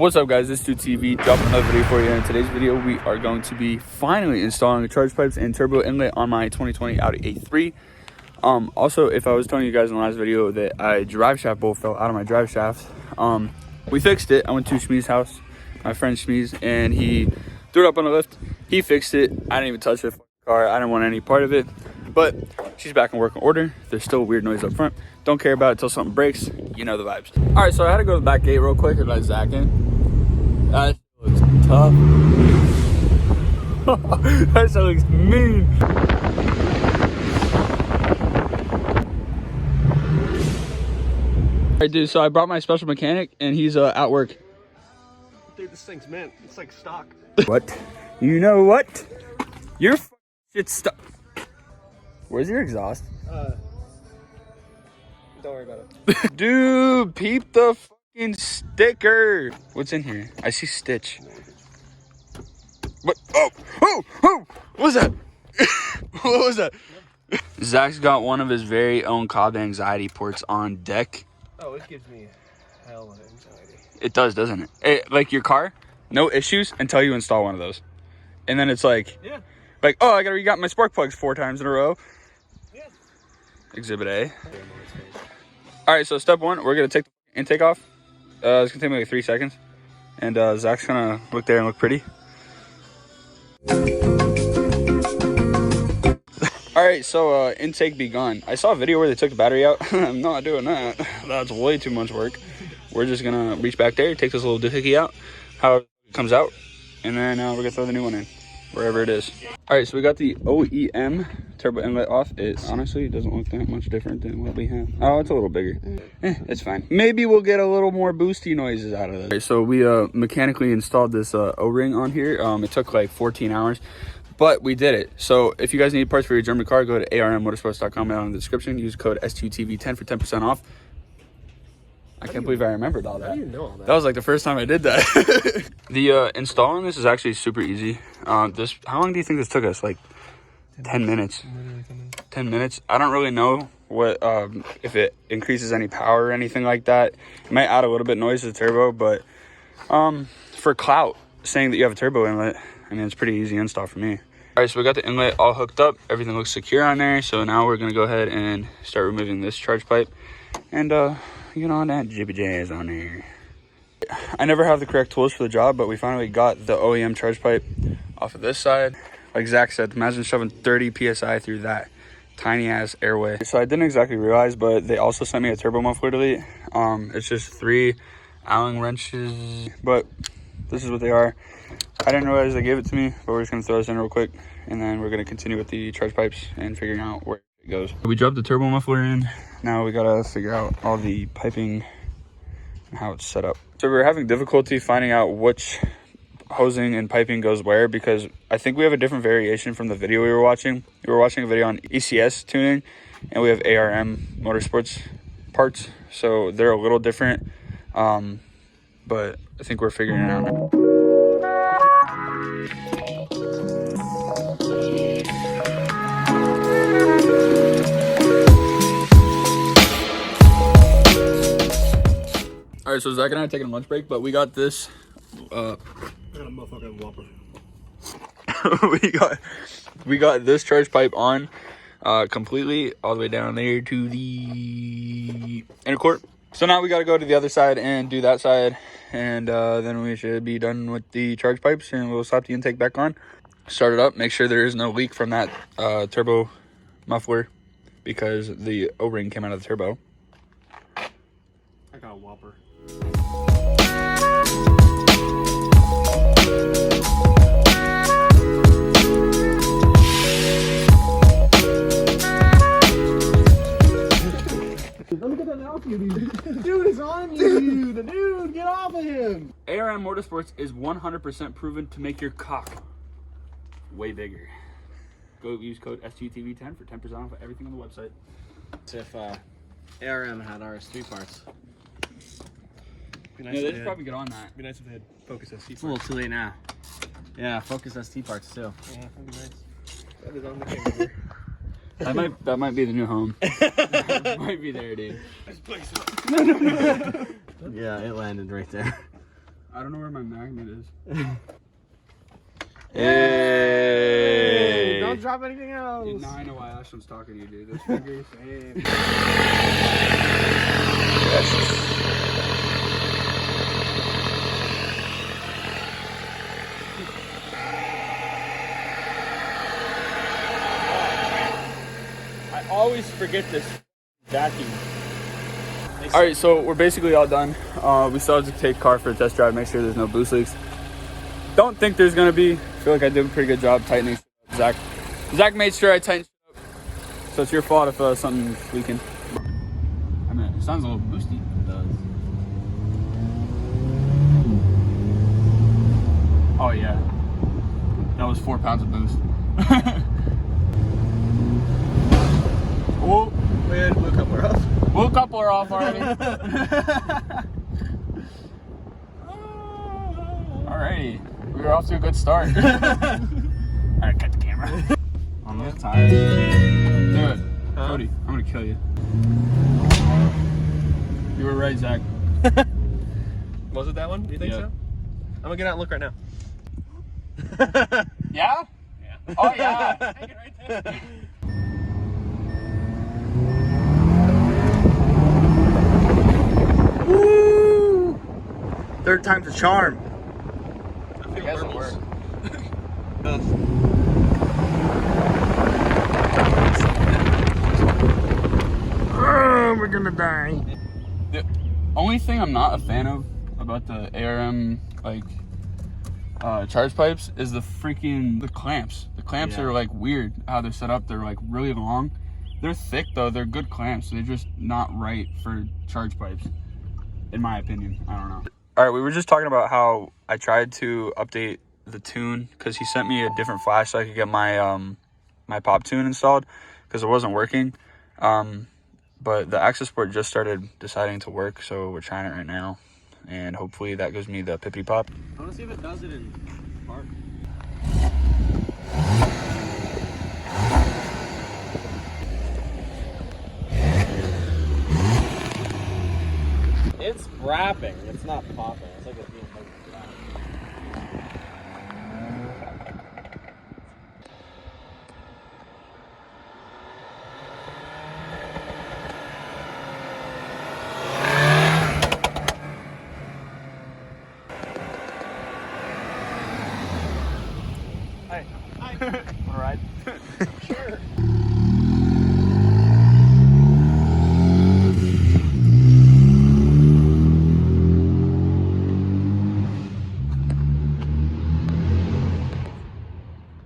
What's up, guys? This is TV dropping another video for you. In today's video, we are going to be finally installing the charge pipes and turbo inlet on my 2020 Audi A3. Also, if I was telling you guys in the last video that a drive shaft bolt fell out of my drive shaft, we fixed it. I went to Shmee's house, my friend Shmee's, and he threw it up on the lift. He fixed it. I didn't even touch the car. I didn't want any part of it, but she's back in working order. There's still a weird noise up front. Don't care about it until something breaks. You know the vibes. All right, so I had to go to the back gate real quick and let Zach in. That looks tough. That shit looks mean. All right, dude, so I brought my special mechanic and he's at work. Dude, this thing's mint. It's like stock. What? You know what? Your shit's stuck. Where's your exhaust? Don't worry about it. Dude, peep the fucking sticker. What's in here? I see Stitch. What? Oh! What was that? What was that? Zach's got one of his very own Cobb anxiety ports on deck. Oh, it gives me hell of anxiety. It does, doesn't it? Like your car, no issues until you install one of those. And then it's like, yeah. Like, oh, I got my spark plugs 4 times in a row. Yeah. Exhibit A. All right, so step 1, we're gonna take the intake off. It's gonna take me like 3 seconds. And Zach's gonna look there and look pretty. All right, so intake begun. I saw a video where they took the battery out. I'm not doing that. That's way too much work. We're just gonna reach back there, take this little doohickey out, how it comes out, and then we're gonna throw the new one in, wherever it is. All right, so we got the OEM turbo inlet off. It honestly doesn't look that much different than what we have. Oh, it's a little bigger. It's fine. Maybe we'll get a little more boosty noises out of this. All right, so we mechanically installed this O-ring on here. It took like 14 hours. But we did it. So if you guys need parts for your German car, go to armmotorsports.com down in the description. Use code STUTV10 for 10% off. I can't believe I remembered all that. How do you know all that? That was like the first time I did that. The installing this is actually super easy. How long do you think this took us? Like 10 minutes. 10 minutes. I don't really know what if it increases any power or anything like that. It might add a little bit of noise to the turbo, but for clout, saying that you have a turbo inlet, I mean, it's pretty easy install for me. All right, so we got the inlet all hooked up. Everything looks secure on there. So now we're gonna go ahead and start removing this charge pipe and get all that jibby jazz on there. I never have the correct tools for the job, but we finally got the OEM charge pipe off of this side. Like Zach said, imagine shoving 30 PSI through that tiny ass airway. So I didn't exactly realize, but they also sent me a turbo muffler delete. It's just 3 Allen wrenches, but this is what they are. I didn't realize they gave it to me, but we're just gonna throw this in real quick, and then we're gonna continue with the charge pipes and figuring out where it goes. We dropped the turbo muffler in. Now we gotta figure out all the piping and how it's set up. So we're having difficulty finding out which hosing and piping goes where, because I think we have a different variation from the video we were watching. We were watching a video on ECS tuning, and we have ARM Motorsports parts, so they're a little different, but I think we're figuring it out now. All right, so Zach and I are taking a lunch break, but we got this. I got a motherfucking Whopper. we got this charge pipe on completely all the way down there to the inner court. So now we got to go to the other side and do that side, and then we should be done with the charge pipes, and we'll slap the intake back on, start it up, make sure there is no leak from that turbo muffler because the O-ring came out of the turbo. I got a Whopper. Let me get that off you, dude. Dude, it's on you. Dude, get off of him. ARM Motorsports is 100% proven to make your cock way bigger. Go use code STUTV10 for 10% off of everything on the website. If ARM had RS3 parts. Be nice Yeah, they if should they probably get on that. Be nice if they had Focus ST It's a little too late now. Yeah, Focus ST parts too. Yeah, that'd be nice. That is on the camera. That might be the new home. Might be there, dude. This place. Yeah, it landed right there. I don't know where my magnet is. Hey! Don't drop anything else. Dude, now I know why Ashton's talking to you, dude. Those fingers. Hey. I always forget this vacuum. All right, so we're basically all done. We still have to take car for a test drive, make sure there's no boost leaks. Don't think there's gonna be. I feel like I did a pretty good job tightening Zach. Zach made sure I tightened up. So it's your fault if something's leaking. I mean, it sounds a little boosty. It does. Oh yeah, that was 4 pounds of boost. Whoa, Wait, we'll couple her off. wheel coupler off already. Alrighty, we were off to a good start. Alright, cut the camera. I'm a little tired. Dude, Cody, I'm gonna kill you. You were right, Zach. Was it that one? Do you think Yeah. so? I'm gonna get out and look right now. Yeah? Yeah. Oh yeah. Take it right there. Woo! Third time's a charm. I feel guess it'll work. We're gonna die. The only thing I'm not a fan of about the ARM charge pipes is the clamps. The clamps Yeah. are like weird how they're set up. They're like really long. They're thick though. They're good clamps. They're just not right for charge pipes, in my opinion. I don't know. All right, we were just talking about how I tried to update the tune because he sent me a different flash so I could get my my pop tune installed because it wasn't working. But the access port just started deciding to work, so we're trying it right now, and hopefully that gives me the pippity pop. I wanna see if it does it in park. It's rapping. It's not popping. It's like it's being rap. Hi. All right. Sure.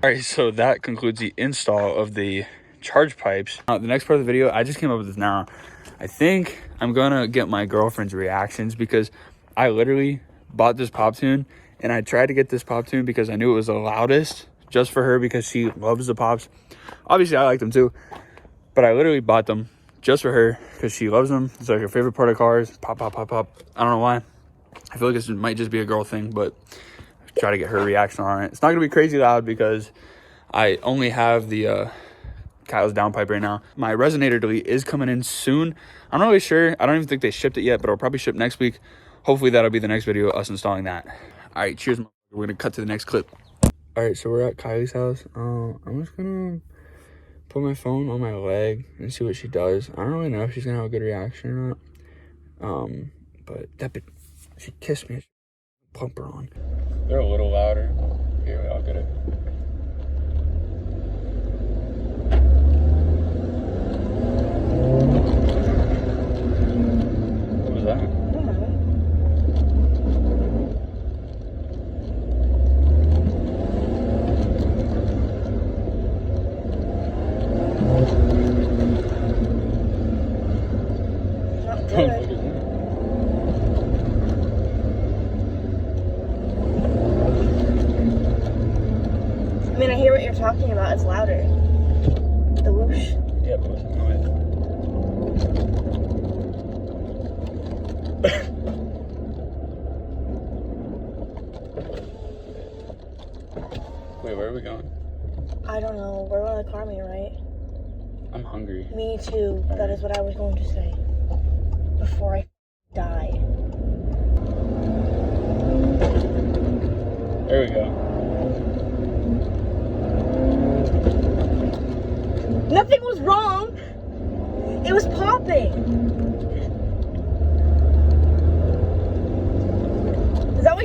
All right, so that concludes the install of the charge pipes. The next part of the video, I just came up with this now. I think I'm gonna get my girlfriend's reactions because I literally bought this pop tune and I tried to get this pop tune because I knew it was the loudest just for her because she loves the pops. Obviously, I like them too, but I literally bought them just for her because she loves them. It's like her favorite part of cars. Pop, pop, pop, pop. I don't know why. I feel like this might just be a girl thing, but try to get her reaction on it. It's not gonna be crazy loud because I only have the Kyle's downpipe right now. My resonator delete is coming in soon. I'm not really sure. I don't even think they shipped it yet, but it'll probably ship next week. Hopefully that'll be the next video, us installing that. All right, cheers. We're gonna cut to the next clip. All right, so we're at Kylie's house. I'm just gonna put my phone on my leg and see what she does. I don't really know if she's gonna have a good reaction or not. But that bitch, she kissed me. Pump her on. They're a little louder. Here, I'll get it. What was that? Not good. I mean, I hear what you're talking about. It's louder. The whoosh. Yeah, but what's the noise? Wait, where are we going? I don't know. We're going to the car meet, right? I'm hungry. Me too. That is what I was going to say. Before I die.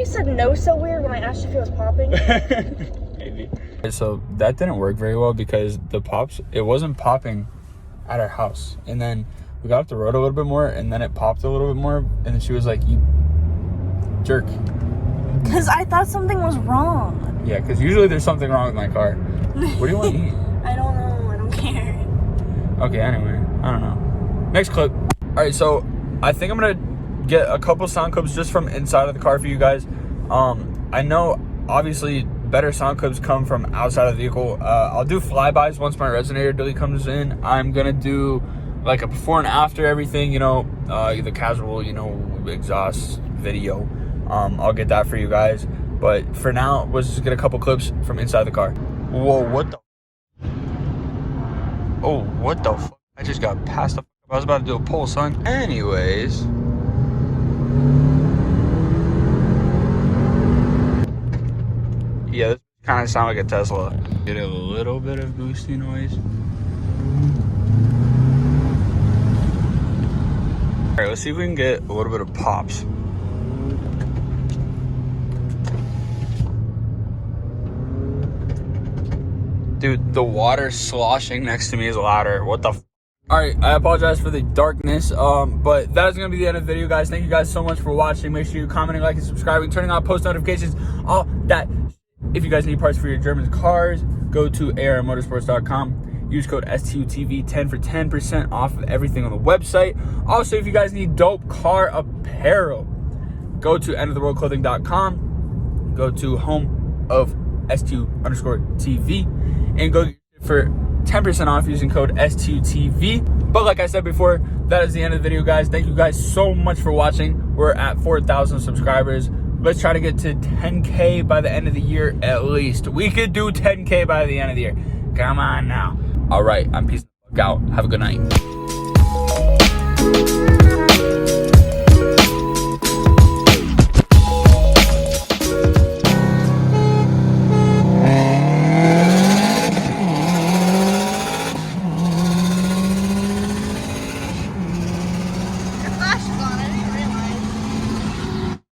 you said no so weird when I asked you if it was popping? Maybe. So that didn't work very well because it wasn't popping at our house. And then we got up the road a little bit more, and then it popped a little bit more. And then she was like, "You jerk." Because I thought something was wrong. Yeah, because usually there's something wrong with my car. What do you want to eat? I don't know. I don't care. Okay, anyway. I don't know. Next clip. All right, so I think I'm going to get a couple sound clips just from inside of the car for you guys. I know, obviously, better sound clips come from outside of the vehicle. I'll do flybys once my resonator delete comes in. I'm going to do like a before and after everything, the casual, exhaust video. I'll get that for you guys. But for now, let's just get a couple clips from inside the car. Whoa, what the? Oh, what the fuck? I just got passed up. I was about to do a pull, son. Anyways. Yeah, this kind of sound like a Tesla. Get a little bit of boosty noise. All right, let's see if we can get a little bit of pops. Dude, the water sloshing next to me is louder. What the f? Alright, I apologize for the darkness, but that is going to be the end of the video, guys. Thank you guys so much for watching. Make sure you're commenting, liking, subscribing, turning on post notifications, all that. If you guys need parts for your German cars, go to armmotorsports.com. Use code STUTV10 for 10% off of everything on the website. Also, if you guys need dope car apparel, go to endoftheworldclothing.com. Go to home of STU_TV and go for 10% off using code STUTV. But like I said before, that is the end of the video, guys. Thank you guys so much for watching. We're at 4,000 subscribers. Let's try to get to 10K by the end of the year at least. We could do 10K by the end of the year. Come on now. All right, I'm peace the fuck out. Have a good night.